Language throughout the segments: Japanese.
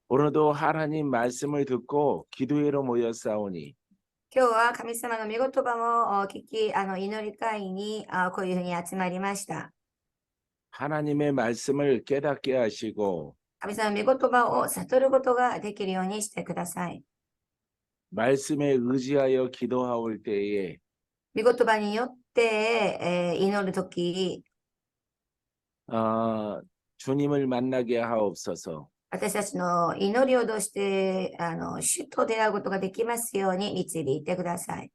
오늘도 하나님 말씀을 듣고 기도회로 모였사오니 今日は神様の御言葉も聞き、祈り会にこういうふうに集まりました。 하나님의 말씀을 깨닫게 하시고 神様の御言葉を悟ることができるようにしてください。 말씀에 의지하여 기도하올 때에 御言葉によって、祈るとき、 주님을 만나게 하옵소서. 私たちの祈りを通して主と出会うことができますように導いてください。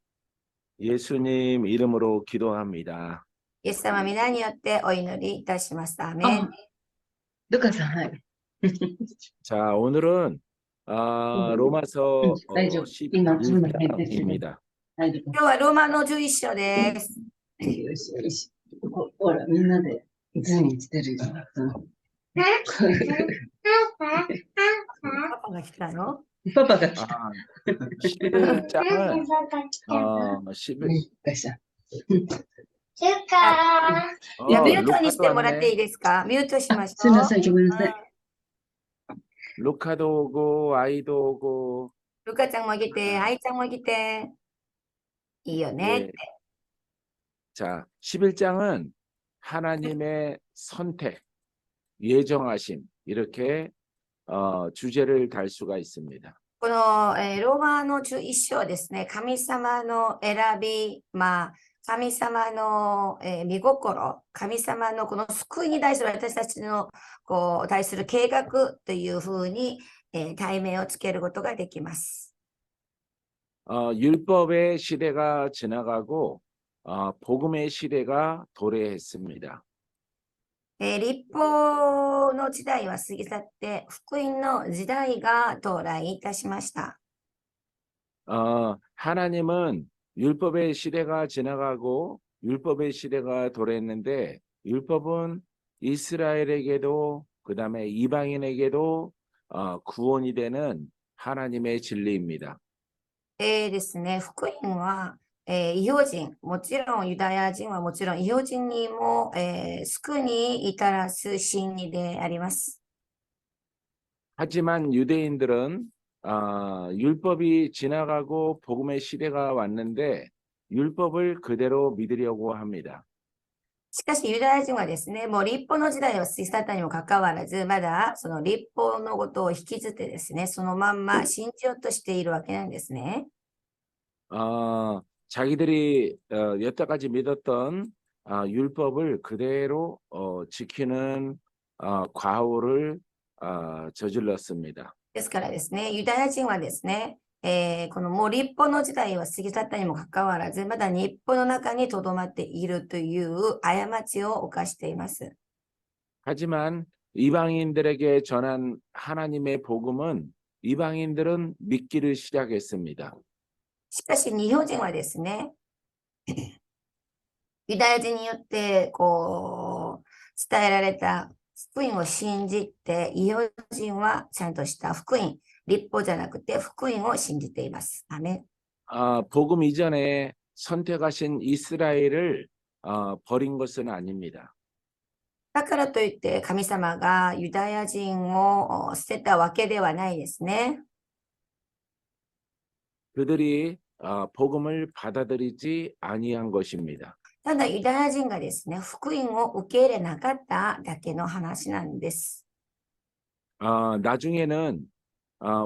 예수님 이름으로 기도합니다. イエス様皆によってお祈りいたします。アーメン。ルカさん、はい。 자, 오늘은 로마서 大丈夫。今、そんなに入ってる。 11장입니다. 大丈夫。今日はローマの11章です。よしよし。ほら、みんなで図にしてるよ。パパが来たの？パパが来た。 11장은 いや、ミュートにしてもらっていいですか？ミュートしましょう。すみません、ごめんなさい。 루카도 오고 아이도 오고 ルカちゃんも来て、アイちゃんも来て。いいよね。 예. 자, 11장은 하나님의 선택, 예정하심 이렇게 주제를 달 수가 있습니다. この、ローマの11章ですね、神様の選び、神様の、御心、神様のこの救いに対する私たちの対する計画というふうに、題名をつけることができます。 율법의 시대가 지나가고 복음의 시대가 도래했습니다. 律法の時代は過ぎ去って、福音の時代が到来いたしました。 하나님은 율법의 시대가 지나가고 율법의 시대가 도래했는데 율법은 이스라엘에게도 그다음에 이방인에게도 구원이 되는 하나님의 진리입니다. ですね、福音は、異邦人、もちろんユダヤ人はもちろん異邦人にも、救いに至らす真理であります。 하지만 유대인들은 율법이 지나가고 복음의 시대가 왔는데 율법을 그대로 믿으려고 합니다. しかしユダヤ人はですね、もう律法の時代を過ぎ去ったにもかかわらず、まだその律法のことを引きずってですね、そのまんま信じようとしているわけなんですね。 자기들이 여태까지 믿었던 율법을 그대로 지키는 과오를 저질렀습니다. ですからですね、ユダヤ人はですね、このもう律法の時代を過ぎ去ったにもかかわらず、まだ日本の中に留まっているという過ちを犯しています。 하지만 이방인들에게 전한 하나님의 복음은 이방인들은 믿기를 시작했습니다. しかし日本人はですね、ユダヤ人によって伝えられた福音を信じて、異邦人はちゃんとした福音、律法じゃなくて福音を信じています。アメン。 복음 이전에 선택하신 이스라엘을 버린 것은 아닙니다. だからといって神様がユダヤ人を捨てたわけではないですね。 그들이 복음을 받아들이지 아니한 것입니다. ただユダヤ人がですね、福音を受け入れなかっただけの話なんです。 나중에는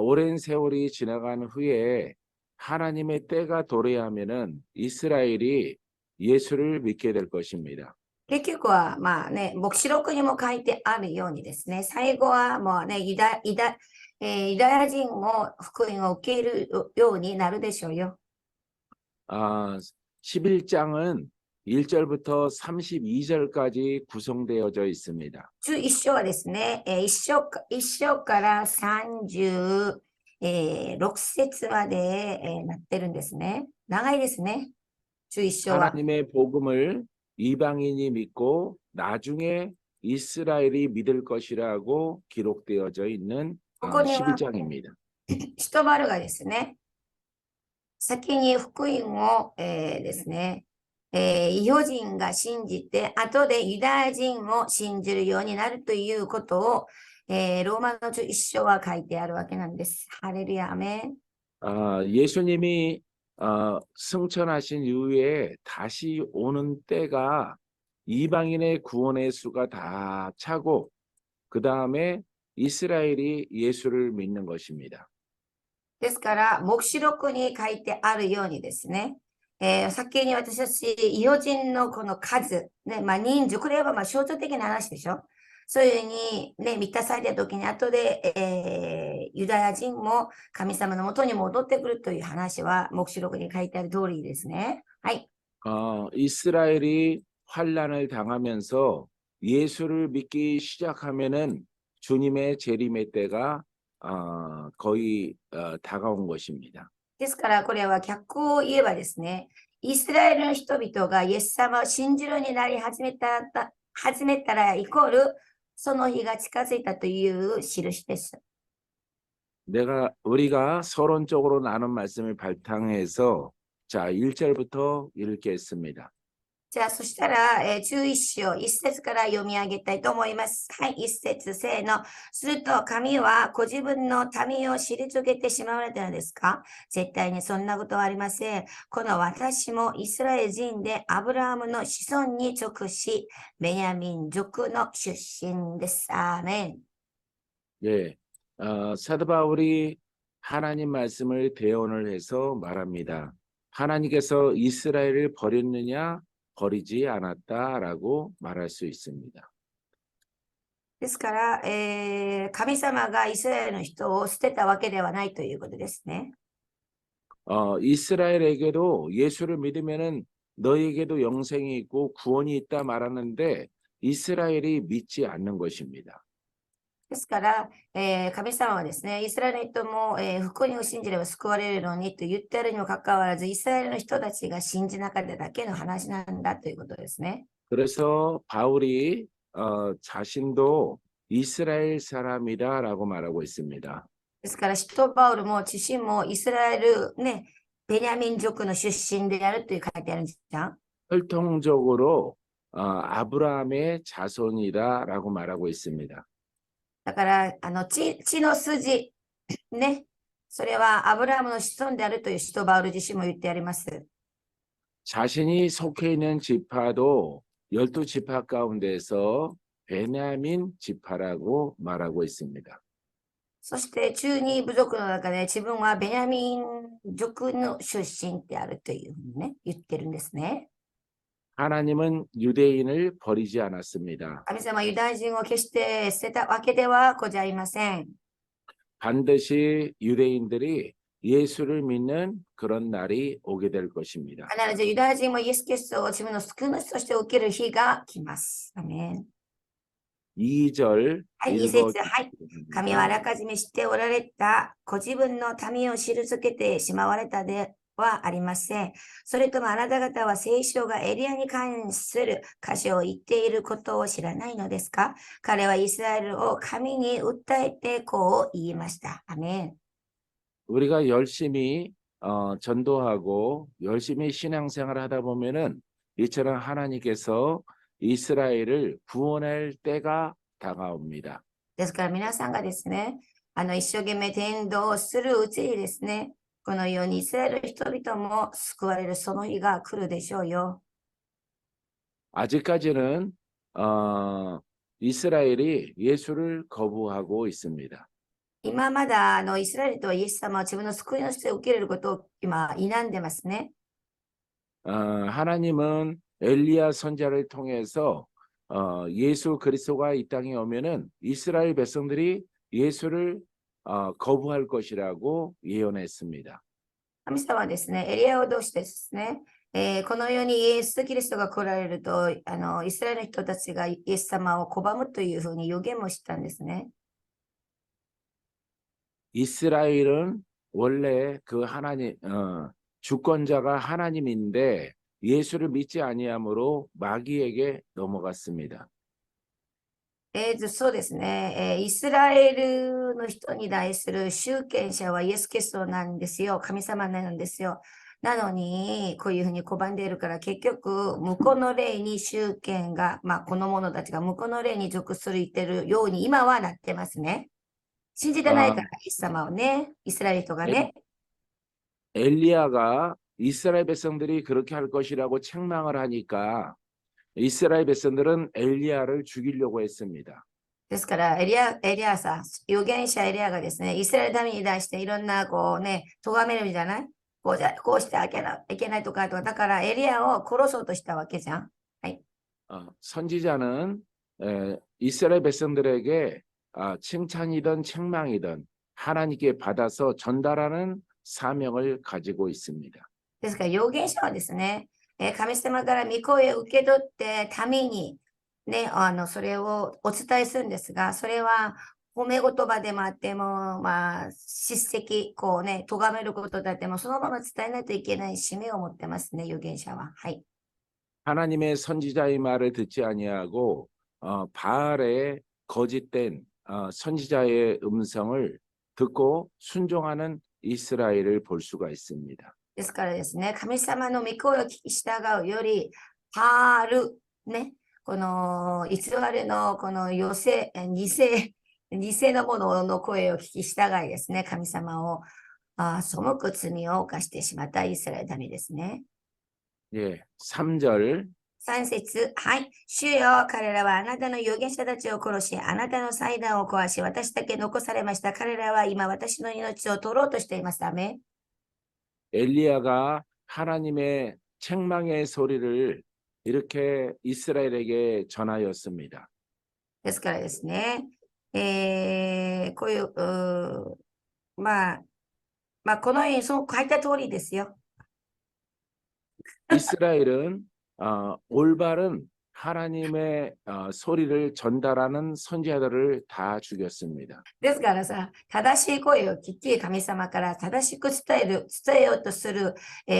오랜 세월이 지나간 후에 하나님의 때가 도래하면은 이스라엘이 예수를 믿게 될 것입니다. 結局は黙示録にも書いてあるようにですね、最後はもうね、ユダヤ人も福音を受け入れるようになるでしょうよ。 11장은 1절부터 32절까지 구성되어져 있습니다. 11章はですね、1章から36節まで、なってるんですね。長いですね。11章は。 하나님의 복음을 이방인이 믿고 나중에 이스라엘이 믿을 것이라고 기록되어져 있는 ここには 11장입니다. 一丸がですね、先に福音を、ですね、異邦人が信じて、後でユダヤ人も信じるようになるということを、ローマの11章は書いてあるわけなんです。ハレルヤ、アメン。 예수님이 승천하신 이후에 다시 오는 때가 이방인의 구원의 수가 다 차고 그 다음에 이스라엘이 예수를 믿는 것입니다. ですから、黙示録に書いてあるようにですね、先に私たち、異邦人のこの数、ね、人数、これは象徴的な話でしょ。そういうふうに、ね、満たされた時に、後で、ユダヤ人も神様のもとに戻ってくるという話は、黙示録に書いてある通りですね。はい。이스라엘이 환란을 당하면서 예수를 믿기 시작하면은 주님의 재림의 때가 거의 다가온 것입니다. ですから、これは逆を言えばですね、イスラエルの人々がイエス様を信じるようになり始めたらイコール、その日が近づいたという印です。 우리가 서론적으로 나눈 말씀을 바탕해서 자, 1절부터 읽겠습니다. じゃあ、そしたら、11章、1節から読み上げたいと思います。はい、1節、せーの。すると、神はご自分の民を退けてしまわれたのですか？絶対にそんなことはありません。この私もイスラエル人でアブラハムの子孫に属し、ベニヤミン族の出身です。アーメン。 예, 사도 바울이 하나님 말씀을 대언을 해서 말합니다. 하나님께서 이스라엘을 버렸느냐? 버리지 않았다라고 말할 수 있습니다. ですから、神様がイスラエルの人を捨てたわけではないということですね。 이스라엘에게도 예수를 믿으면은 너에게도 영생이 있고 구원이 있다 말하는데 이스라엘이 믿지 않는 것입니다. ですから、神様はですね、イスラエルの人も、福音を信じれば救われるのにと言っているにもかかわらず、イスラエルの人たちが信じなかっただけの話なんだということですね。 그래서 바울이 자신도 이스라엘 사람이다라고 말하고 있습니다. ですから、使徒パウルも自身もイスラエル、ね、ベニヤミン族の出身であるという書いてあるんじゃん。 혈통적으로 아브라함의 자손이다라고 말하고 있습니다. だから、血の筋、ね、それはアブラハムの子孫であるという使徒パウル自身も言ってあります。 자신이 속해 있는 지파도 12지파 가운데서 베냐민 지파라고 말하고 있습니다. そして中二部族の中で自分はベニヤミン族の出身であるというふうにね、言ってるんですね。 하나님은 유대인을 버리지 않았습니다. 神様はユダヤ人を決して捨てたわけではございません。 반드시 유대인들이 예수를 믿는 그런 날이 오게 될 것입니다. 必ずユダヤ人もイエス・キリストを自分の救い主として受ける日が来ます。アメン。 2절 はい、2節、はい。神はあらかじめ知っておられたご自分の民を退けてしまわれたではありません。それともあなた方は聖書がエリアに関する箇所を言っていることを知らないのですか？彼はイスラエルを神に訴えてこう言いました。アメン。 우리가 열심히 전도하고 열심히 신앙생활을 하다 보면은 이처럼 하나님께서 이스라엘을 구원할 때가 다가옵니다. ですから皆さんがですね、一生懸命伝道をするうちにですね、このようにイスラエルの人々も救われるその日が来るでしょうよ。 아직까지는 이스라엘이 예수를 거부하고 있습니다. 今まだイスラエルとはイエス様は自分の救いの人を受け入れることを今否んでますね。 하나님은 엘리야 선지자를 통해서 예수 그리스도가 이 땅에 오면은 이스라엘 백성들이 예수를 거부할 것이라고 예언했습니다. 神様はですね、エリアを通してですね、このようにイエス・キリストが来られると、イスラエルの人たちがイエス様を拒むというふうに予言もしたんですね。 이스라엘은 원래 그 하나님 주권자가 하나님인데 예수를 믿지 아니함으로 마귀에게 넘어갔습니다. そうですね、イスラエルの人に対する集権者はイエス・キリストなんですよ。神様なんですよ。なのに、こういうふうに拒んでいるから、結局、向こうの霊に集権が、この者たちが向こうの霊に属するてるように今はなってますね。信じてない 아, から、イエス様をね、イスラエル人がね。 엘리야가 이스라엘 백성들이 그렇게 할 것이라고 책망을 하니까 이스라엘 백성들은 엘리야를 죽이려고 했습니다. ですから、エリアさん、預言者エリアがですね、イスラエル民に対していろんな、こうね、咎めるんじゃない、こうしていけないとか、だからエリアを殺そうとしたわけじゃん。はい。 선지자는 이스라엘 백성들에게 칭찬이든 책망이든 하나님께 받아서 전달하는 사명을 가지고 있습니다. ですから、預言者はですね、神様から御声を受け取ってために、ね、それをお伝えするんですが、それは褒め言葉でもあっても、叱責、こうね、咎めることだっても、そのまま伝えないといけない使命を持ってますね、預言者は。はい。 하나님의 선지자의 말을 듣지 아니하고 바알의 거짓된 선지자의 음성을 듣고 순종하는 이스라엘을 볼 수가 있습니다. ですからですね、神様の御声を聞き従うより、パール、ね、この偽りのこの偽のものの声を聞き従いですね、神様を背く罪を犯してしまったイスラエル民ですね。 예, 3절 3節、はい。主よ、彼らはあなたの預言者たちを殺し、あなたの祭壇を壊し、私だけ残されました。彼らは今私の命を取ろうとしていますため。 엘리야가 하나님의 책망의 소리를 이렇게 이스라엘에게 전하였습니다. ですからですね、こういう、このようにそう書いた通りですよ。 이스라엘은 올바른 하나님의 소리를 전달하는 선지자들을 다 죽였습니다. ですからさ、正しい声を聞き、神様から正しく伝えようとする、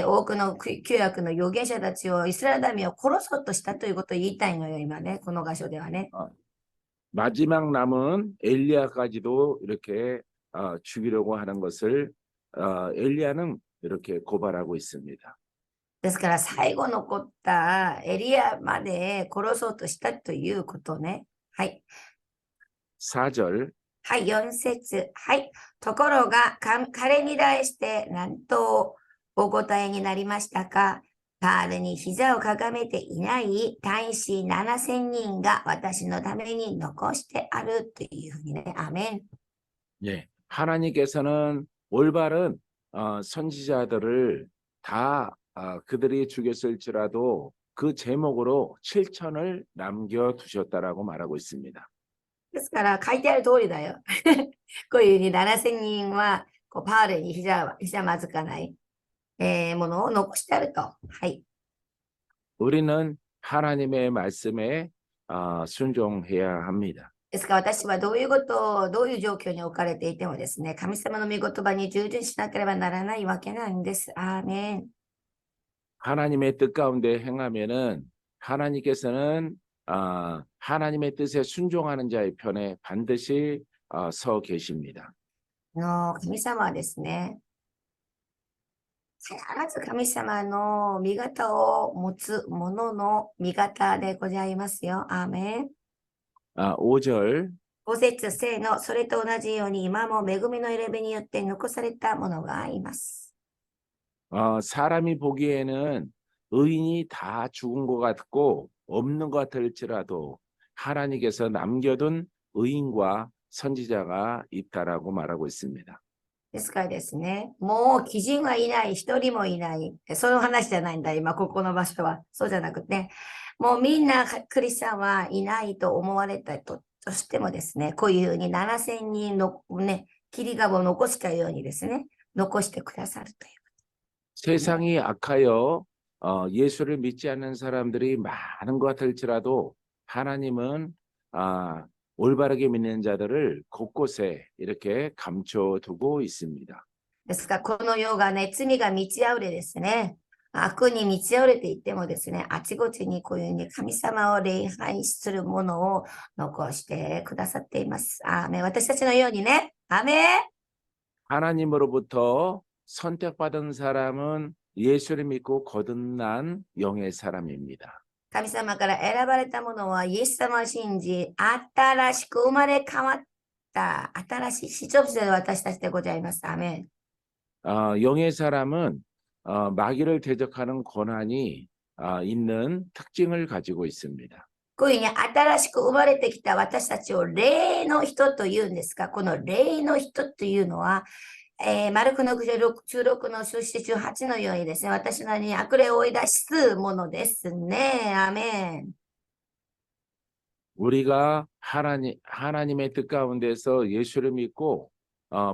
多くの旧約の預言者たちをイスラエル民を殺そうとしたということを言いたいのよ、今ね、この箇所ではね。 마지막 남은 엘리야까지도 이렇게 죽이려고 하는 것을 엘리야는 이렇게 고발하고 있습니다. ですから、最後残ったエリアまで殺そうとしたということね。はい。 4절 はい、4節。はい。ところが、彼に対して何とお答えになりましたか。パールに膝をかがめていない大使7000人が私のために残してあるというふうにね。アメン。 예, 하나님께서는 올바른 선지자들을 다 그들이 죽였을지라도 그 제목으로 7천을 남겨두셨다라고 말하고 있습니다. ですから書いてある通りだよ。こういうふうに7000人はこうパールにひざまずかない、ものを残してあると。はい。 우리는 하나님의 말씀에 순종해야 합니다. ですから私はどういう状況に置かれていてもですね、神様の御言葉に従順しなければならないわけなんです。アーメン。 하나님의 뜻 가운데 행하면은 하나님께서는 하나님의 뜻에 순종하는 자의 편에 반드시 서 계십니다. 神様はですね、必ず神様の味方を持つ者の味方でございますよ。アーメン。 5절 5節聖の、それと同じように今も恵みの選びによって残された者がいます。 사람이 보기에는 의인이 다 죽은 것 같고 없는 것 같을지라도 하나님께서 남겨둔 의인과 선지자가 있다라고 말하고 있습니다. ですからですね、もう基人はいない、一人もいない。その話じゃないんだ、今ここの場所は。そうじゃなくて、もうみんなクリスチャンはいないと思われたとしてもですね、こういうふうに7000人のね、切り株を残したようにですね、残してくださるという。 세상이 악하여 예수를 믿지 않는 사람들이 많은 것 같을지라도 하나님은 올바르게 믿는 자들을 곳곳에 이렇게 감춰두고 있습니다. ですから、この世がね、罪が満ち溢れですね、悪に満ち溢れていてもですね、あちこちにこういうふうに神様を礼拝するものを残してくださっています。アーメン。私たちのようにね、アーメン。 하나님으로부터 선택받은 사람은 예수를 믿고 거듭난 영의 사람입니다. 神様から選ばれたものは、イエス様を信じ、新しく生まれ変わった新しい子孫者の私たちでございます。アメン。 영의 사람은 마귀를 대적하는 권한이 있는 특징을 가지고 있습니다. こういうふうに新しく生まれてきた私たちを霊の人というんですが、この霊の人というのは、マルクの16の18のようにですね、私なりに悪霊を追い出すものですね。アメン。 우리가 하나님의 뜻 가운데서 예수를 믿고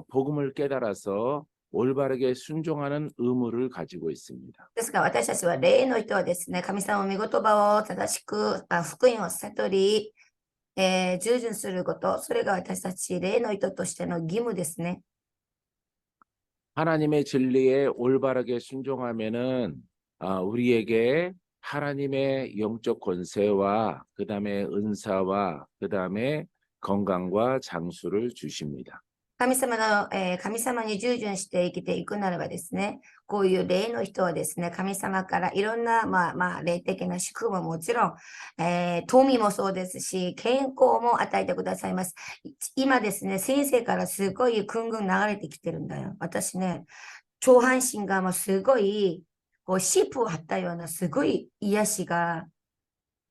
복음을 깨달아서 올바르게 순종하는 의무를 가지고 있습니다. ですから私たちは霊の人はですね、神様の御言葉を正しく、福音を悟り、従順すること、それが私たち霊の人としての義務ですね。 하나님의 진리에 올바르게 순종하면은 우리에게 하나님의 영적 권세와 그다음에 은사와 그다음에 건강과 장수를 주십니다. 神様の、神様に従順して生きていくならばですね、こういう霊の人はですね、神様からいろんな、霊的な祝福ももちろん、富もそうですし、健康も与えてくださいます。今ですね、先生からすごいぐんぐん流れてきてるんだよ。私ね、上半身がもうすごい、こう、シープを張ったようなすごい癒しが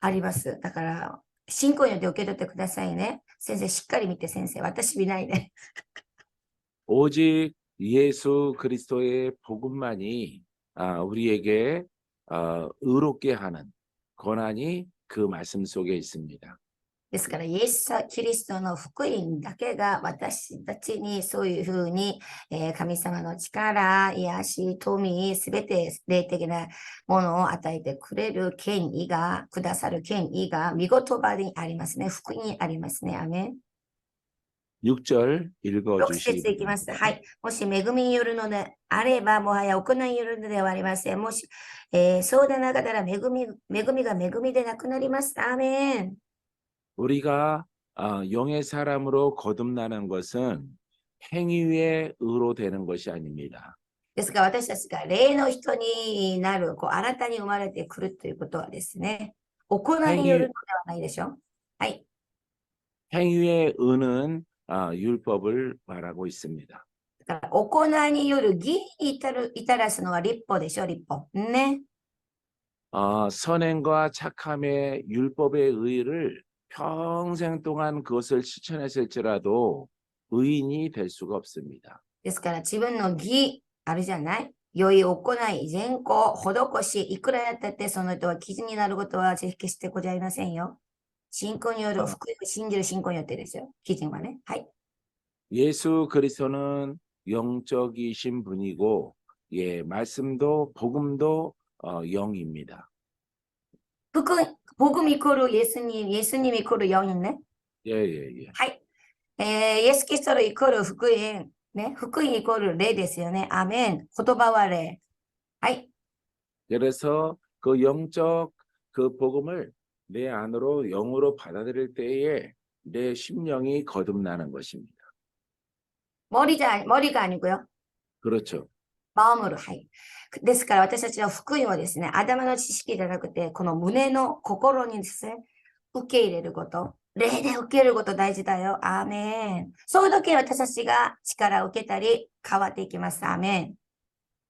あります。だから、信仰によって受け取ってくださいね。先生、しっかり見て先生、私見ないで。 오직 예수 그리스도의 복음만이 우리에게 의롭게 하는 권한이 그 말씀 속에 있습니다. ですから、イエス・キリストの福音だけが私たちにそういうふうに、神様の力、癒し、富、すべて霊的なものを与えてくれる権威が、くださる権威が見言葉にありますね。福音にありますね。アメン。 6절 6節 읽어주시기 いきます。 바랍니다. はい。もし恵みによるのであれば、もはや行いによるのではありません。もし、そうでなかったら恵みが恵みでなくなります。アーメン。 우리가 영의 사람으로 거듭나는 것은 행위의 의로 되는 것이 아닙니다. ですが、私たちが霊の人になる、新たに生まれてくるということはですね、行いによるのではないでしょ。はい。 행위의 의는 율법을 말하고 있습니다. だから行いによる義に至らすのは立法でしょ、立法。ね。 선행과 착함의 율법의 의를 평생 동안 그것을 실천했을지라도 의인이 될 수가 없습니다. ですから、自分の義あるじゃない良い行い、善行、施し、いくらやったってその人は記事になることは決してございませんよ。信仰による、福音を信じる信仰によってですよ。基準はね。はい。 예수 그리스도는 영적이신 분이고, 말씀도 복음도 영입니다. 복음イコールイエスにイコール4人ね。 예. はい。イエス・キリストのイコール福音。ね。福音イコール霊ですよね。アメン。言葉は霊。はい。 그래서 그 영적 그 복음을 내 안으로 영으로 받아들일 때에 내 심령이 거듭나는 것입니다. 森が아니고요。 그렇죠. 守る。はい。ですから私たちは福音をですね、頭の知識じゃなくて、この胸の心にですね、受け入れること。霊で受けること大事だよ。アーメン。そういう時私たちが力を受けたり変わっていきます。アーメン。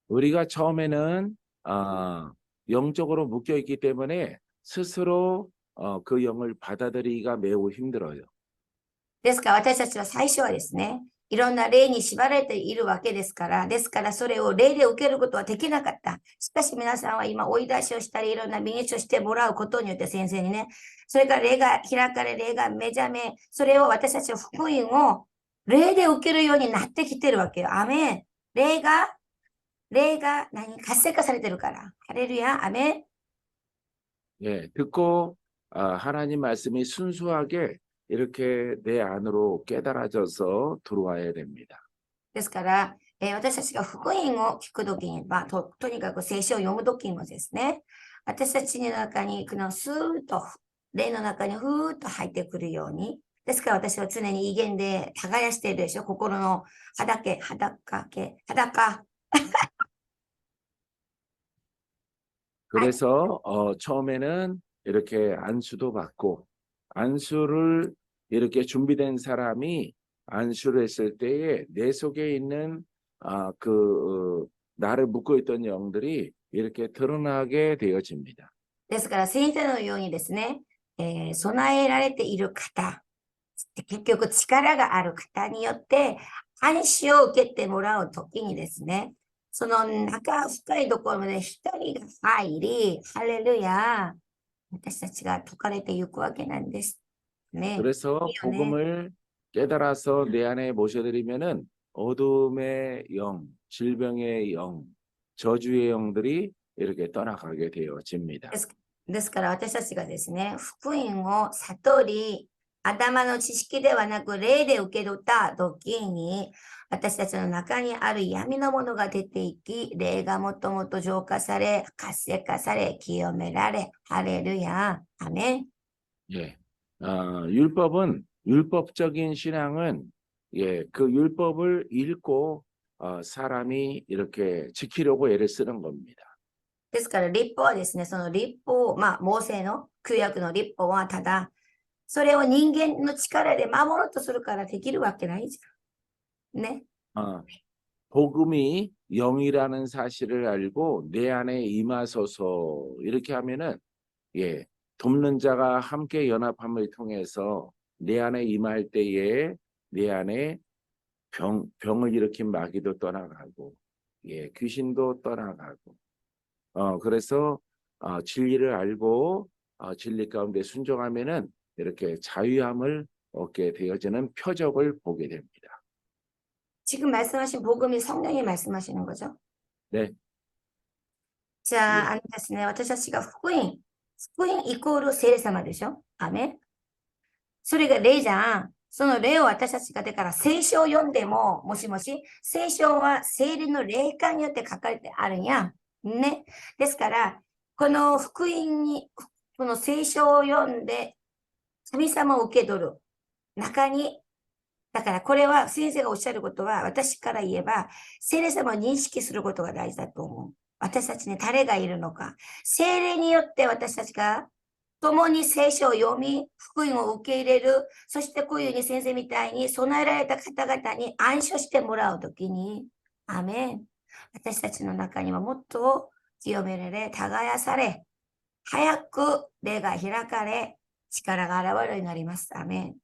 우리가 처음에는 영적으로 묶여 있기 때문에 스스로 그 영을 받아들이기가 매우 힘들어요. ですから私たちは最初はですね、いろんな霊に縛られているわけですから、それを霊で受けることはできなかった。しかし皆さんは今追い出しをしたり、いろんなミニッシュをしてもらうことによって先生にね、それから霊が開かれ、霊が目覚め、それを私たちは福音を霊で受けるようになってきてるわけよ。アメン。霊が活性化されてるから。ハレルヤ、アメン。 예, 듣고 하나님 말씀이 순수하게 이렇게 내 안으로 깨달아져서 들어와야 됩니다. ですから、私たちが福音を聞くときに、とにかく聖書を読むときもですね、私たちの中にスーッと、霊の中にふーっと入ってくるように。ですから私は常に威厳で耕しているでしょ。心の裸。 그래서 처음에는 이렇게 안수도 받고 안수를 이렇게 준비된 사람이 안수를 했을 때에 내 속에 있는 나를 묶고 있던 영들이 이렇게 드러나게 되어집니다. ですから先生のようにですね、備えられている方、結局力がある方によって暗視を受けてもらうときにですね、その中深いところまで一人が入り、ハレルヤ、私たちが解かれていくわけなんです。ね。 그래서 네. 복음을 깨달아서 내 안에 모셔드리면은 어둠의 영, 질병의 영, 저주의 영들이 이렇게 떠나가게 되어집니다. ですから私たちがですね、福音を悟り、頭の知識ではなく霊で受け取った時に、私たちの中にある闇のものが出ていき、霊がもっともっと浄化され、活性化され、清められ、ハレルヤ、アメン。 예, 율법적인 신앙은 예, 그 율법을 읽고 사람이 이렇게 지키려고 애를 쓰는 겁니다. ですから立法はですね、その立法、モーセの旧約の立法はただ、それを人間の力で守ろうとするからできるわけないじゃん。ね。 복음이 영이라는 사실을 알고 내 안에 임하소서 이렇게 하면은 예, 돕는 자가 함께 연합함을 통해서 내 안에 임할 때에 내 안에 병을 일으킨 마귀도 떠나가고 예, 귀신도 떠나가고 그래서 진리를 알고 진리 가운데 순종하면은 이렇게 자유함을 얻게 되어지는 표적을 보게 됩니다. 지금 말씀하신 복음이 성령이 말씀하시는 거죠? 네. 자,ですね、私たちが福音イコール聖霊様でしょ？アメン。それが霊じゃん。その霊を私たちがだから聖書を読んでも、もしもし、聖書は聖霊の霊感によって書かれてあるんやん。ね。ですから、この福音に、この聖書を読んで、神様を受け取る中に、だからこれは先生がおっしゃることは、私から言えば、聖霊様を認識することが大事だと思う。私たちに誰がいるのか。聖霊によって私たちが共に聖書を読み、福音を受け入れる。そしてこういうふうに先生みたいに備えられた方々に安心してもらうときに、アメン。私たちの中にはもっと清められ、耕され、早く霊が開かれ、力が現れるようになります。アメン。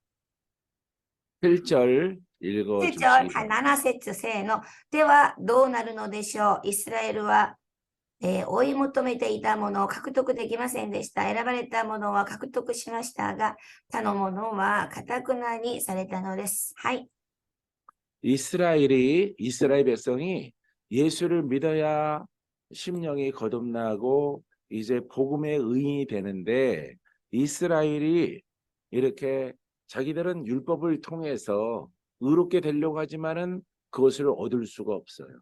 7절 읽어주시기 7節せーの。ではどうなるのでしょう。イスラエルは、追い求めていたものを獲得できませんでした。選ばれたものは獲得しましたが、他のものは堅くなにされたのです。はい。 이스라엘 백성이 예수를 믿어야 심령이 거듭나고 이제 복음의 의인이 되는데 이스라엘이 이렇게 자기들은 율법을 통해서 의롭게 되려고 하지만은 그것을 얻을 수가 없어요.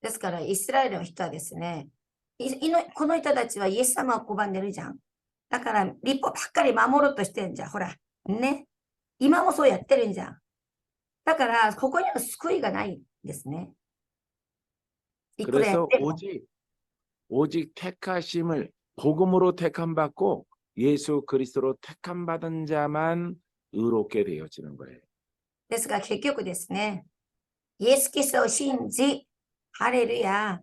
ですから、イスラエルの人はですね、この人たちはイエス様を拒んでるじゃん。だから、立法ばっかり守ろうとしてるんじゃん。ほら。ね。今もそうやってるんじゃん。だから、ここには救いがないんですね。いくらや 그래서 っても。 오직 택하심을 복음으로 택함 받고 예수 그리스도로 택함 받은 자만 의롭게 되어지는 거예요. ですが、結局ですね、イエス・キリストを信じ、ハレルヤ、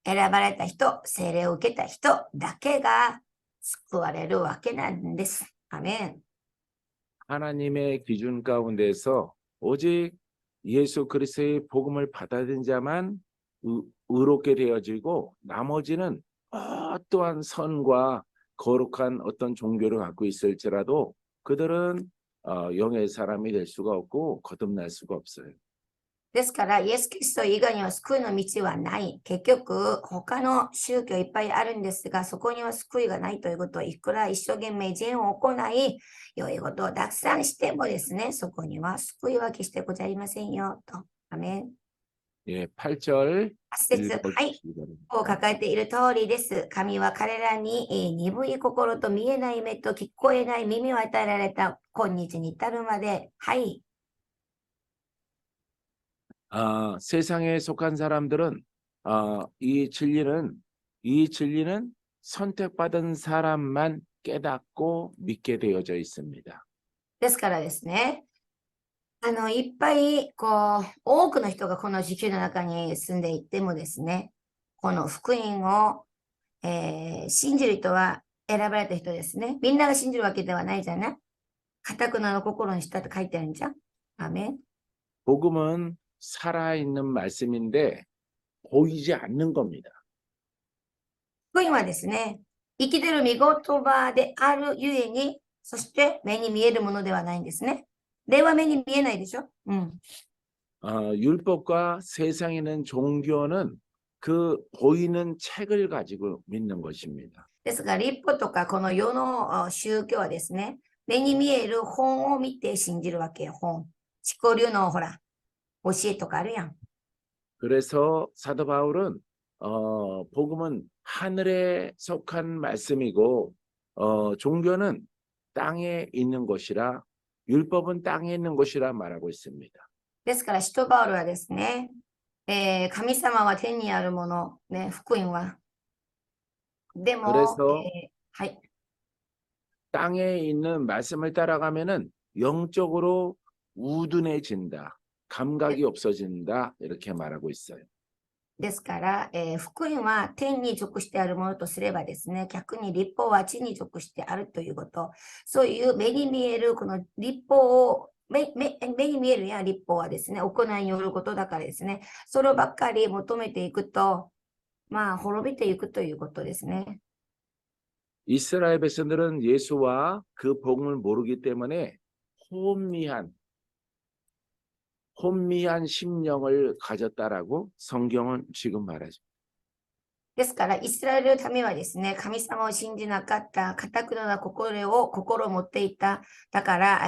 選ばれた人、聖霊を受けた人だけが救われるわけなんです。アメン。 하나님의 기준 가운데서 오직 예수 그리스도의 복음을 받아들인 자만 의롭게 되어지고 나머지는 어떠한 선과 거룩한 어떤 종교를 갖고 있을지라도 그들은 영의 사람이 될 수가 없고 거듭날 수가 없어요. ですから、イエス・キリスト以外には救いの道はない。結局、他の宗教いっぱいあるんですが、そこには救いがないということをいくら一生懸命善を行い、良いことをたくさんしてもですね、そこには救いは決してございませんよ。と。アメン。 예, 8절 8節、はい。 읽어주시기 바랍니다. を抱えている通りです。神は彼らに鈍い心と見えない目と聞こえない耳を与えられた今日に至るまで。はい。 세상에 속한 사람들은 이 진리는 선택받은 사람만 깨닫고 믿게 되어져 있습니다. ですからですね、いっぱい、多くの人がこの地球の中に住んでいてもですね、この福音を、信じる人は選ばれた人ですね。みんなが信じるわけではないじゃない。堅くなの心にしたって書いてあるんじゃん。アーメン。 복음은 살아있는 말씀인데 보이지 않는 겁니다. 福音はですね、生きてる御言葉であるゆえに、そして目に見えるものではないんですね。霊は目に見えないでしょ。うん。 율법과 세상에 있는 종교는 그 보이는 책을 가지고 믿는 것입니다. ですが、立法とかこの世の宗教はですね、目に見える本を見て信じるわけよ、本。自己流のほら、教えとかあるやん。 그래서 사도 바울은 복음은 하늘에 속한 말씀이고 종교는 땅에 있는 것이라 율법은 땅에 있는 것이라 말하고 있습니다. ですから、使徒パウロはですね、神様は天にあるもの、ね、福音は。でも、 그래서 はい。 땅에 있는 말씀을 따라가면은 영적으로 우둔해진다. 감각이 없어진다. 이렇게 말하고 있어요. ですから、福音は天に属してあるものとすればですね、逆に立法は地に属してあるということ、そういう目に見えるこの立法を、目に見えるや立法はですね、行いによることだからですね、そればっかり求めていくと、まあ、滅びていくということですね。 이스라엘 백성들은 예수와 그 복음을 모르기 때문에 혼미한 심령을 가졌다라고 성경은 지금 말하죠. ですから、イスラエルの民はですね、神様を信じなかった、堅くな心を持っていた。だから、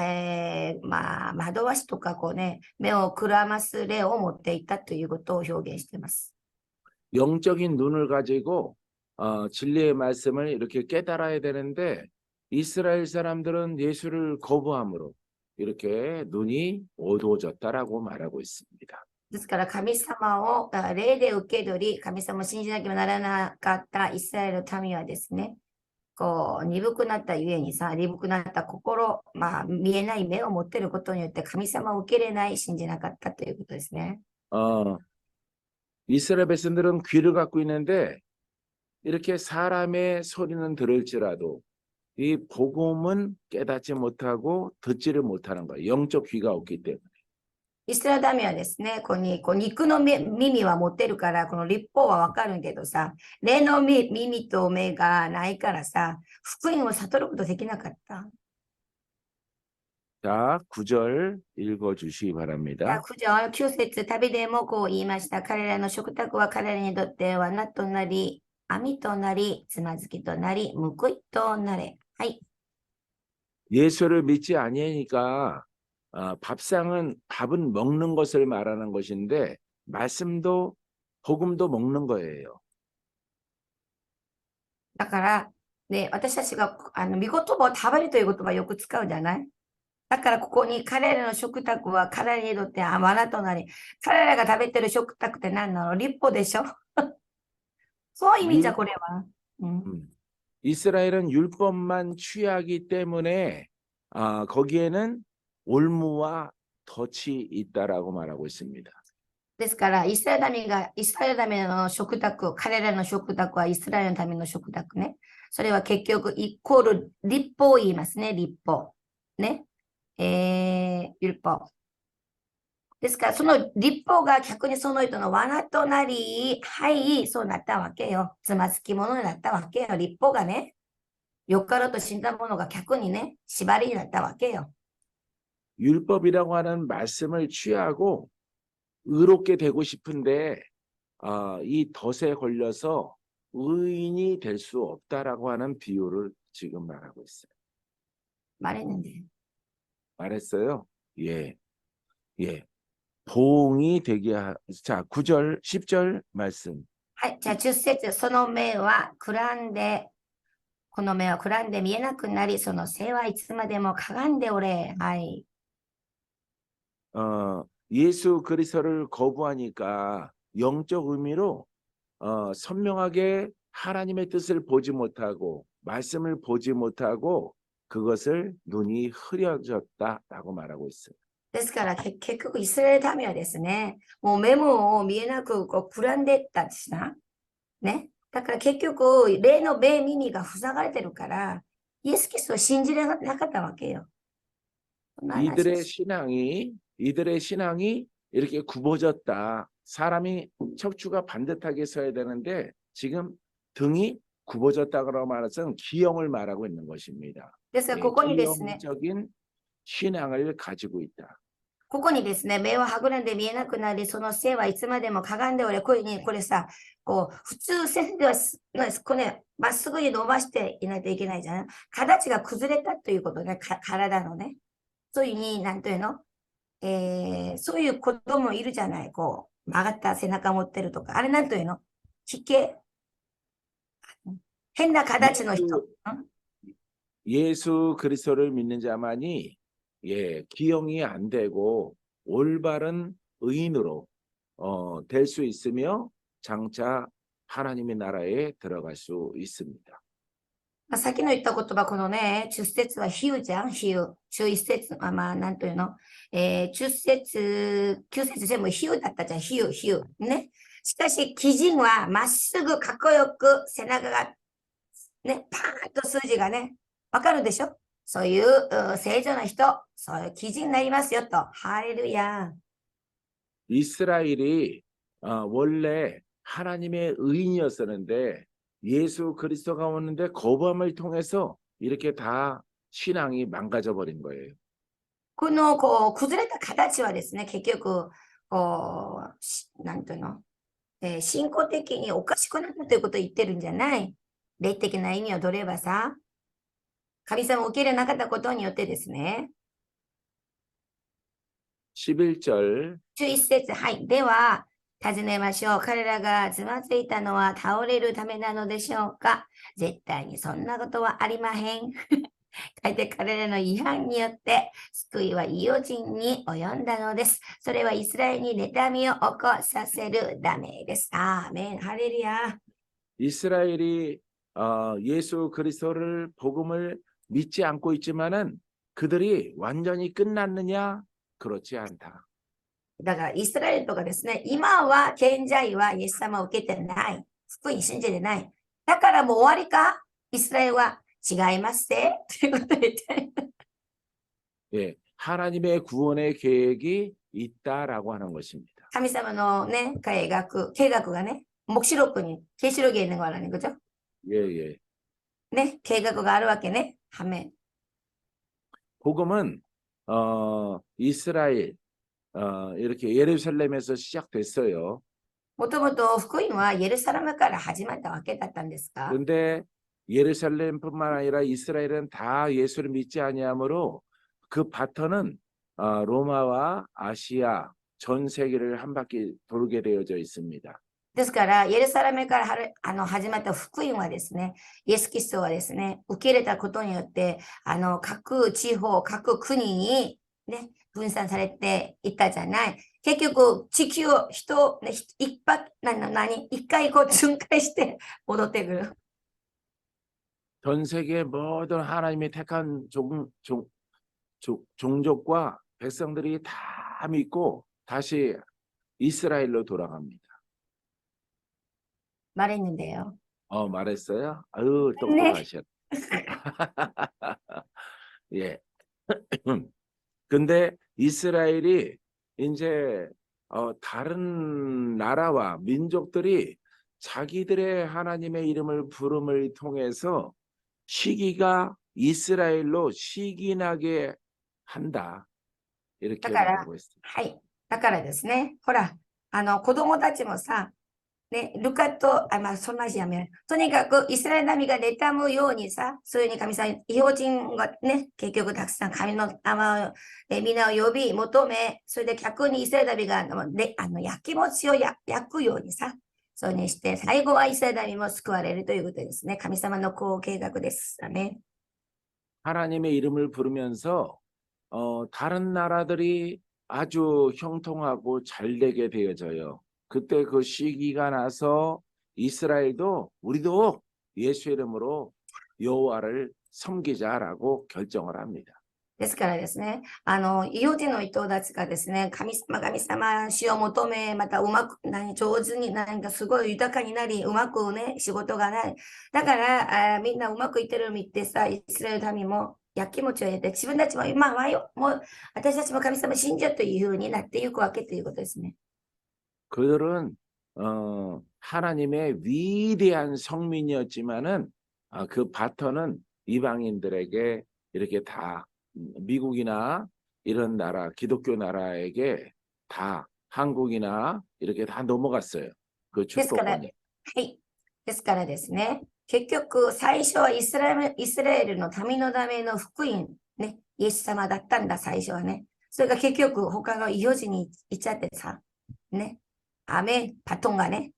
まあ、惑わしとかこうね、目をくらます霊を持っていたということを表現しています。 영적인 눈을 가지고 진리의 말씀을 이렇게 깨달아야 되는데 이스라엘 사람들은 예수를 거부함으로 이렇게 눈이 어두워졌다라고 말하고 있습니다. ですから、神様を霊で受け取り、神様を信じなければならなかったイスラエルの民はですね、鈍くなったゆえにさ、鈍くなった心、まあ、見えない目を持っていることによって神様を受け入れない、信じなかったということですね。 이스라엘 백성들은 귀를 갖고 있는데 이렇게 사람의 소리는 들을지라도 이 복음은 깨닫지 못하고 듣지를 못하는 거예요. 영적 귀가 없기 때문에. イスラエル民はですね、肉の耳は持ってるから、この立法はわかるけどさ、霊の耳と目がないからさ、福音を悟ることできなかった。 자, 9절 읽어주시기 じゃあ 바랍니다. 9節、旅でもこう言いました。彼らの食卓は彼らにとって罠となり、網となり、つまずきとなり、報いとなれ。はい。 예수를 믿지 아니하니까 밥은 먹는 것을 말하는 것인데 말씀도 복음도 먹는 거예요. だから、ね、私たちが御言葉を食べるという言葉をよく使うじゃない。だからここに彼らの食卓は彼らにとって罠となり、彼らが食べてる食卓って何なの？立法でしょそういう意味じゃこれは。이스라엘은 율법만 취하기 때문에 거기에는 올무와 덫이 있다라고 말하고 있습니다. ですから、イスラエル民の食卓、彼らの食卓はイスラエルの民の食卓ね。それは結局イコール立法を言いますね、立法。ね。율법。ですから、その立法が逆にその人の罠となり、はい、そうなったわけよ。つまずき者になったわけよ。立法がね、よっかろと死んだ者が逆にね、縛りになったわけよ。 율법이라고 하는 말씀을 취하고 의롭게 되고 싶은데 이 덫에 걸려서 의인이 될 수 없다라고 하는 비유를 지금 말하고 있어요. 말했는데. 말했어요? 예. 예. 보응이 되게 자, 9절, 10절 말씀. はい、じゃあ10節、その目はこの目はくらんで見えなくなり、その背はいつまでもかがんでおれ。はい。 예수 그리스도를 거부하니까 영적 의미로 선명하게 하나님의 뜻을 보지 못하고 말씀을 보지 못하고 그것을 눈이 흐려졌다라고 말하고 있어요. ですから結局イスラエル民はですね、もう目も見えなくこうくらんでったんですな。ね。だから結局、霊の目耳が塞がれてるから、イエス・キリストを信じれなかったわけよ。そんな話です。 이들의 신앙이 이렇게 굽어졌다. 사람이 척추가 반듯하게 서야 되는데 지금 등이 굽어졌다고 말해서 기형을 말하고 있는 것입니다. ですが、 예, ここにですね、 기형적인 신앙을 가지고 있다. ここにですね、目ははぐらんで見えなくなり、その背はいつまでもかがんでおれ、こういうふうに、これさ、こう、普通背ではこれ、まっすぐに伸ばしていないといけないじゃない。形が崩れたということね、体のね。そういうふうに、なんというの、そういう子供いるじゃない。こう、曲がった背中持ってるとか。あれなんというの、奇形。変な形の人。 예수 그리스도를 믿는 자만이 기형이 안 되고 올바른 의인으로 될 수 있으며 장차 하나님의 나라에 들어갈 수 있습니다. まあ、さっきの言った言葉、このね、10節は比喩じゃん、比喩。11節、まあ、なんというの、10節、9節全部比喩だったじゃん、比喩、比喩。ね。しかし、鬼人はまっすぐかっこよく背中が、ね、パーンと数字がね、わかるでしょ。そういう正常な人、そういう鬼人になりますよと。ハレルヤ。 이스라엘이 원래 하나님의 의인이었었는데 예수 그리스도가 오는데 거부함을 통해서 이렇게 다 신앙이 망가져 버린 거예요. この、こう、崩れた形はですね、結局、こう、なんていうの、信仰的におかしくなったということを言ってるんじゃない。霊的な意味を取ればさ、神様を受け入れなかったことによってですね、 11절 11節、はい。では、尋ねましょう。彼らがつまずいたのは倒れるためなのでしょうか。絶対にそんなことはありまへん。大抵彼らの違反によって救いは異邦人に及んだのです。それはイスラエルに妬みを起こさせるためです。アーメン。ハレルヤ。 이스라엘이 예수 그리스도를 복음을 믿지 않고 있지만은 그들이 완전히 끝났느냐? 그렇지 않다. だからイスラエルとかですね、今は賢者はイエス様を受けてない。福音信じてない。だからもう終わりかイスラエルは違いますね。ということを言って。 예, 하나님의 구원의 계획이 있다라고 하는 것입니다. 神様のね、計画がね、黙示録に、계시록에 있는 거라는 거죠. 예, 예. ね、計画があるわけね。はめ。 복음은 이스라엘 이렇게 예루살렘에서 시작됐어요. もともと福音はイエルサレムから始まったわけだったんですか。 그런데 예루살렘뿐만 아니라 이스라엘은 다 예수를 믿지 아니하므로 그 바턴은 로마와 아시아 전 세계를 한 바퀴 돌게 되어져 있습니다. ですから、イエルサレムから始まった福音はですね、イエス・キリストはですね、受け入れたことによって、各地方、各国に、ね、分散されていったじゃない。結局、地球をね、一回こう巡回して戻ってくる。 전 세계 모든 하나님의 택한 종족과 백성들이 다 믿고 다시 이스라엘로 돌아갑니다. 말했는데요. 말했어요? 아유, 똑똑하셨. 예. 근데 이스라엘이 이제 다른 나라와 민족들이 자기들의 하나님의 이름을 부름을 통해서 시기가 이스라엘로 시기나게 한다. 이렇게 말하고 있습니다. はい。だからですね、ほら、子供たちもさ、ね、ルカと、まあ、そんな話やめる。とにかく、イスラエル民が妬むようにさ、そういうふうに神様、異邦人がね、結局たくさん神の皆を呼び、求め、それで逆にイスラエル民が焼きもちを焼くようにさ、そうにして、最後はイスラエル民も救われるということですね。神様のこう計画ですね。 하나님의 이름을 부르면서 다른 나라들이 아주 형통하고 잘 되게 되어져요. 그때 그 시기가 나서 이스라엘도 우리도 예수 이름으로 여호와를 섬기자라고 결정을 합니다. ですからですね、異邦人の人たちがですね、神様、死を求め、またうまく、上手に、なんかすごい豊かになり、うまくね、仕事がない。だから、みんなうまくいってるのを見てさ、イスラエル民も、やきもちを入れて、自分たちも、今はよ、もう、私たちも神様信じようというふうになっていくわけということですね。 그들은 하나님의 위대한 성민이었지만은 그 바톤은 이방인들에게 이렇게 다 미국이나 이런 나라 기독교 나라에게 다 한국이나 이렇게 다 넘어갔어요. 그 ですから、 축복권이. はい。ですからですね、結局、最初はイスラエルの民のための福音、ね、イエス様だったんだ、最初はね。それが結局、他の異邦人に行っちゃってさ、ね、アメン、バトンがね、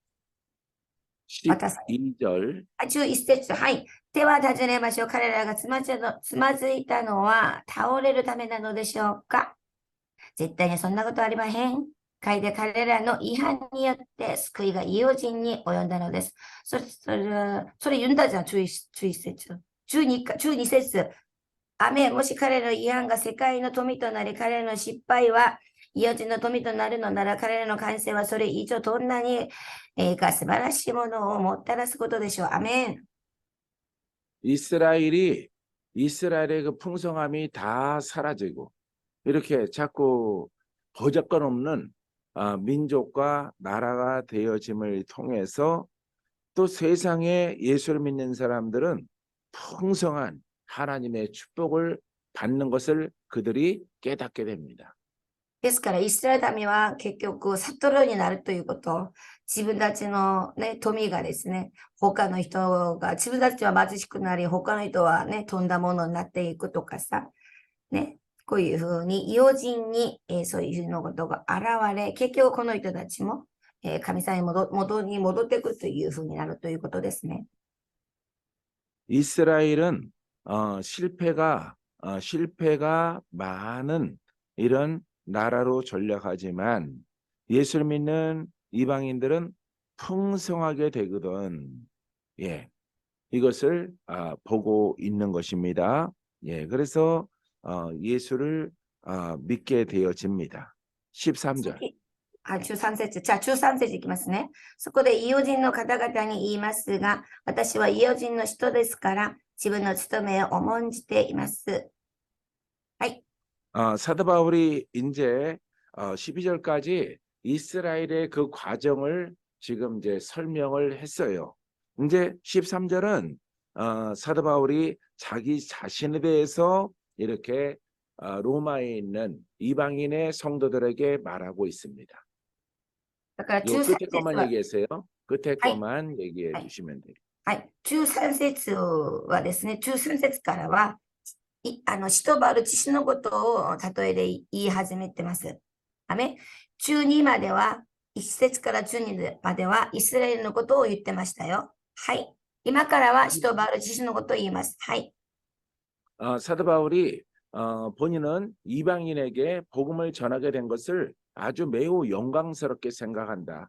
渡され 12절 11節、はい。では尋ねましょう。彼らがつまずいたのは倒れるためなのでしょうか？絶対にそんなことはありません。彼らの違反によって救いが異邦人に及んだのです。それ言うんだじゃん、11節。12節。アメン、もし彼らの違反が世界の富となり、彼らの失敗は異邦人の富となるのなら、彼らの完成はそれ以上どんなに素晴らしいものをもたらすことでしょう。アメン。 이스라엘의 그 풍성함이 다 사라지고 이렇게 자꾸 보잘것없는 민족과 나라가 되어짐을 통해서 또 세상에 예수를 믿는 사람들은 풍성한 하나님의 축복을 받는 것을 그들이 깨닫게 됩니다. ですから、イスラエル民は結局、悟るようになるということ、自分たちの、ね、富がですね、他の人が、自分たちは貧しくなり、他の人はね、富んだものになっていくとかさ、ね、こういうふうに、異邦人に、そういうふうなことが現れ、結局この人たちも、神様に戻っていくというふうになるということですね。 이스라엘은 실패가 많은 이런 나라로 전락하지만 예수를 믿는 이방인들은 풍성하게 되거든. 예, 이것을 보고 있는 것입니다. 예, 그래서 예수를 믿게 되어집니다. 13절. 13節。じゃあ13節いきますね。そこで異邦人の方々に言いますが、私は異邦人の人ですから、自分の務めを重んじています。はい。 사도 바울이 이제 12절까지 이스라엘의 그 과정을 지금 이제 설명을 했어요. 이제 13절은 사도 바울이 자기 자신에 대해서 이렇게 로마에 있는 이방인의 성도들에게 말하고 있습니다. だから 요 13 끝에 節 것만 は、 얘기했어요. 끝에 하이. 것만 얘기해 하이. 주시면 돼요. はい。13節はですね、13節からは、シトバル知識のことを例えで言い始めてます。12までは、1節から12まではイスラエルのことを言ってましたよ。はい。今からはシトバル知識のことを言います。はい。 사도 바울이 본인은 이방인에게 복음을 전하게 된 것을 아주 매우 영광스럽게 생각한다.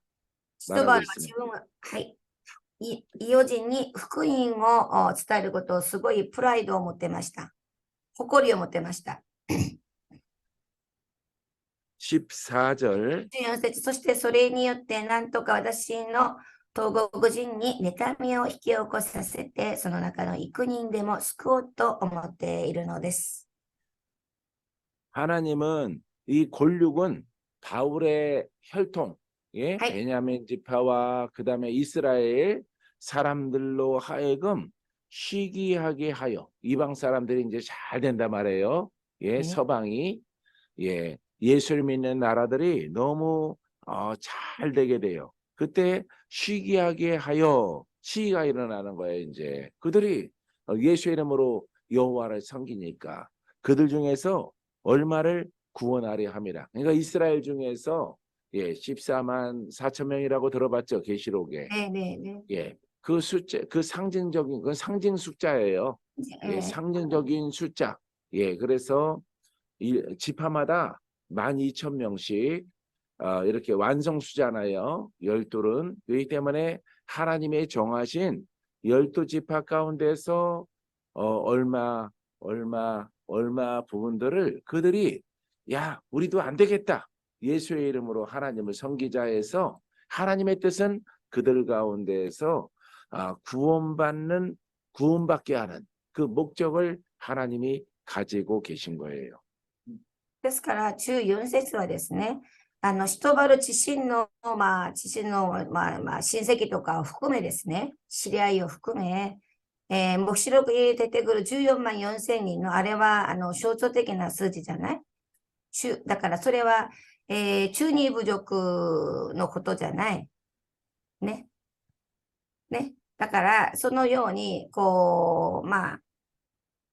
シトバルは自分は、はい。異邦人に福音を伝えることをすごいプライドを持ってました。誇りを持ってました。 14절 14節、そしてそれによってなんとか私の東国人に妬みを引き起こさせて、その中の幾人でも救おうと思っているのです。 하나님은 이 골육은 바울의 혈통, 예? 하이. 베냐민 지파와 그 다음에 이스라엘 사람들로 하여금 희귀하게 하여 이방 사람들이 이제 잘 된단 말이에요. 예, 네. 서방이 예수를 믿는 나라들이 너무 잘 되게 돼요. 그때 희귀하게 하여 시기가 일어나는 거예요. 이제 그들이 예수 이름으로 여호와를 섬기니까 그들 중에서 얼마를 구원하려 함이라. 그러니까 이스라엘 중에서 14만 4천 명이라고 들어봤죠, 계시록에. 네. 예, 그 숫자, 그 상징적인 그 상징 숫자예요. 예, 상징적인 숫자. 예, 그래서 지파마다 12,000명씩 이렇게 완성수잖아요. 12는. 그렇기 때문에 하나님의 정하신 12지파 가운데서 얼마 부분들을 그들이 야, 우리도 안 되겠다. 예수의 이름으로 하나님을 섬기자 해서 하나님의 뜻은 그들 가운데에서 구원받게 하는 그 목적을 하나님이 가지고 계신 거예요. ですから、14節はですね、シトバル自身の、親戚とかを含めですね、知り合いを含め、黙示録に出てくる14万4千人の、あれは、象徴的な数字じゃない？だから、それは、中二部族のことじゃない。ね。ね。だから、そのように、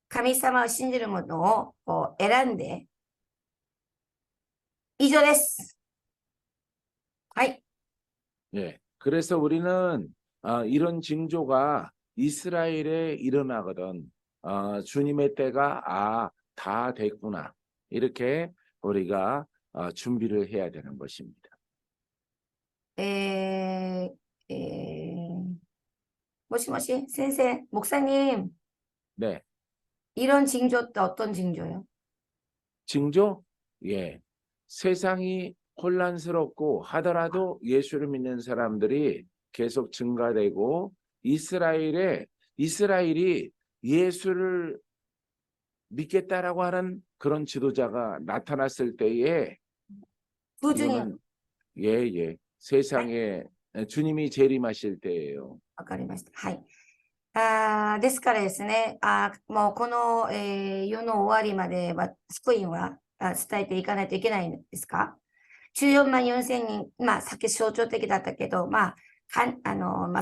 神様を信じるものを選んで、以上です。はい。 예. 그래서 우리는 이런 징조가 이스라엘에 일어나거든. 주님의 때가 다 됐구나. 이렇게 우리가 준비를 해야 되는 것입니다. もしもし、先生、목사님, 네. 이런 징조って 어떤 징조요? 징조? 예. 세상이 혼란스럽고 하더라도 예수를 믿는 사람들이 계속 증가되고 이스라엘이 예수를 믿겠다라고 하는 그런 지도자가 나타났을 때에 이거는 예. 세상에 주님이 재림하실 때예요. わかりました。はい。ですからですね、もうこの、世の終わりまでは、福音は伝えていかないといけないんですか？ 14万4千人、さっき象徴的だったけど、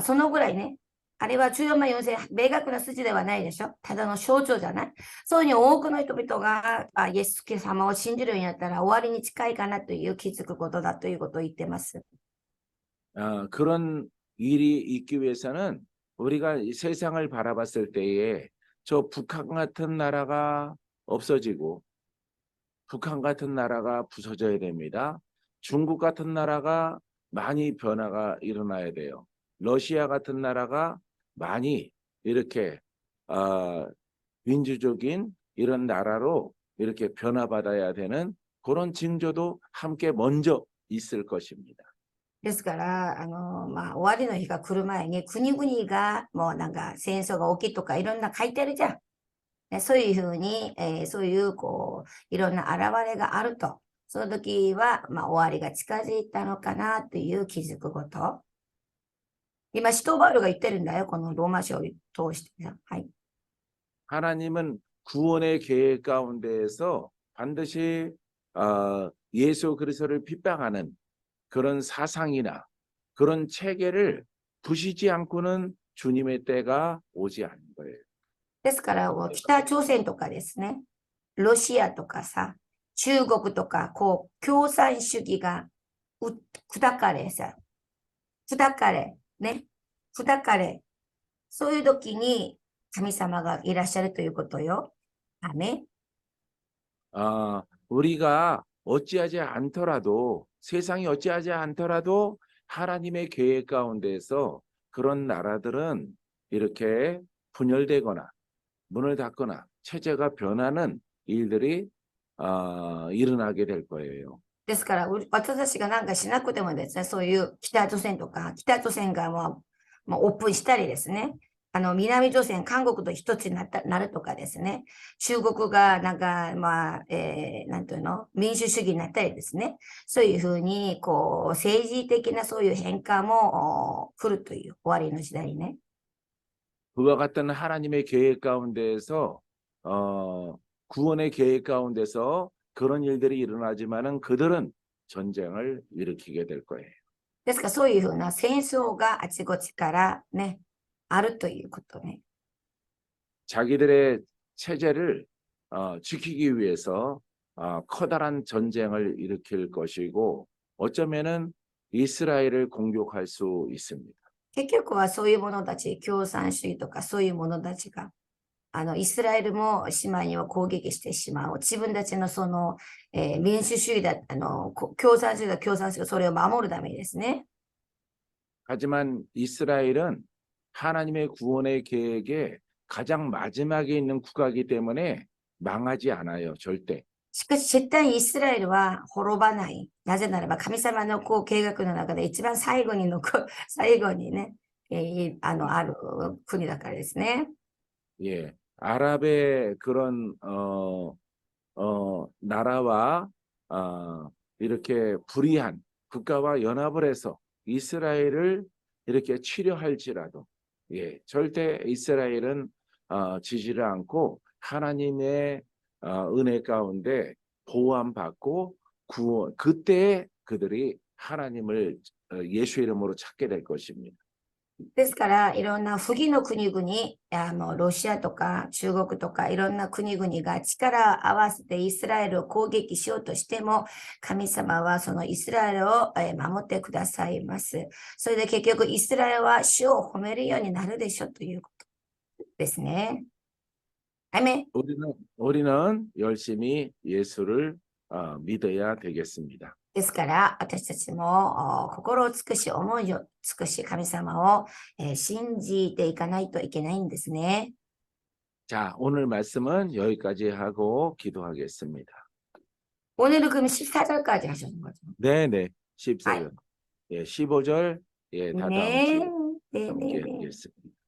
そのぐらいね、あれは14万4千、明確な数字ではないでしょ。ただの象徴じゃない。そういうふうに多くの人々がイエス様を信じるようになったら終わりに近いかなという気づくことだということを言ってます。 그런 일이 있기 위해서는 우리가 이 세상을 바라봤을 때에 저 북한 같은 나라가 없어지고 북한 같은 나라가 부서져야 됩니다. 중국 같은 나라가 많이 변화가 일어나야 돼요. 러시아 같은 나라가 많이 이렇게 민주적인 이런 나라로 이렇게 변화받아야 되는 그런 징조도 함께 먼저 있을 것입니다. ですから、終わりの日が来る前に国々がもうなんか戦争が起きとかいろんな書いてあるじゃん。ね、そういうふうに、そういういろんな現れがあると。その時は、終わりが近づいたのかなという気づくこと。今、シュトーバールが言ってるんだよ。このローマ書を通して。はい。 하나님은 구원의 계획 가운데에서 반드시 예수 그리스도를 핍박하는 그런 사상이나 그런 체계를 부시지 않고는 주님의 때가 오지 않는 거예요. ですから、北朝鮮とかですね、ロシアとかさ、中国とか、共産主義が砕かれ、そういう時に神様がいらっしゃるということよ。アメン。 우리가 어찌하지 않더라도 세상이 어찌하지 않더라도 하나님의 계획 가운데서 그런 나라들은 이렇게 분열되거나 문을 닫거나 체제가 변하는 일들이 일어나게 될 거예요. ですから、私たちが何かしなくてもですね、そういう北朝鮮がもうオープンしたりですね、南朝鮮、韓国と一つになるとかですね、中国がなんか、なんていうの、民主主義になったりですね、そういうふうに、政治的なそういう変化も来るという終わりの時代ね。 그와 같은 하나님의 계획 가운데에서 구원의 계획 가운데서 그런 일들이 일어나지만은 그들은 전쟁을 일으키게 될 거예요. ですから、そういうふうな戦争があちこちからね、あるということね。 자기들의 체제를 지키기 위해서 커다란 전쟁을 일으킬 것이고 어쩌면은 이스라엘을 공격할 수 있습니다. 結局はそういう者たち、共産主義とかそういう者たちがイスラエルも姉妹には攻撃してしまう。自分たちのその、民主主義だ、共産主義だ、共産主義、それを守るためにですね。 하지만 이스라엘은 하나님의 구원의 계획에 가장 마지막에 있는 국가이기 때문에 망하지 않아요, 절대. しかし、絶対にイスラエルは滅ばない。なぜならば、神様のこう計画の中で一番最後に最後にね、ある国だからですね。 예, 아랍의 그런 나라와 이렇게 불의한 국가와 연합을 해서 이스라엘을 이렇게 치료할지라도 예, 절대 이스라엘은 지지를 않고 하나님의 은혜 가운데 보호함받고 구원 그때 그들이 하나님을 예수 이름으로 찾게 될 것입니다. ですから、いろんな不義の国々、ロシアとか中国とかいろんな国々が力を合わせてイスラエルを攻撃しようとしても、神様はそのイスラエルを守ってくださいます。それで結局イスラエルは主を褒めるようになるでしょうということですね。아멘. 우리는 열심히 예수를 믿어야 되겠습니다. ですから、私たちも心を尽くし、思いを尽くし、神様を信じていかないといけないんですね。 자, 오늘 말씀은 여기까지 하고 기도하겠습니다. 오늘은 그럼 14절까지 하시는 거죠? 네네, 14절. 예, 15절, 예, 다 다음 네, 주에 네, 네, 네. 함께 하겠습니다.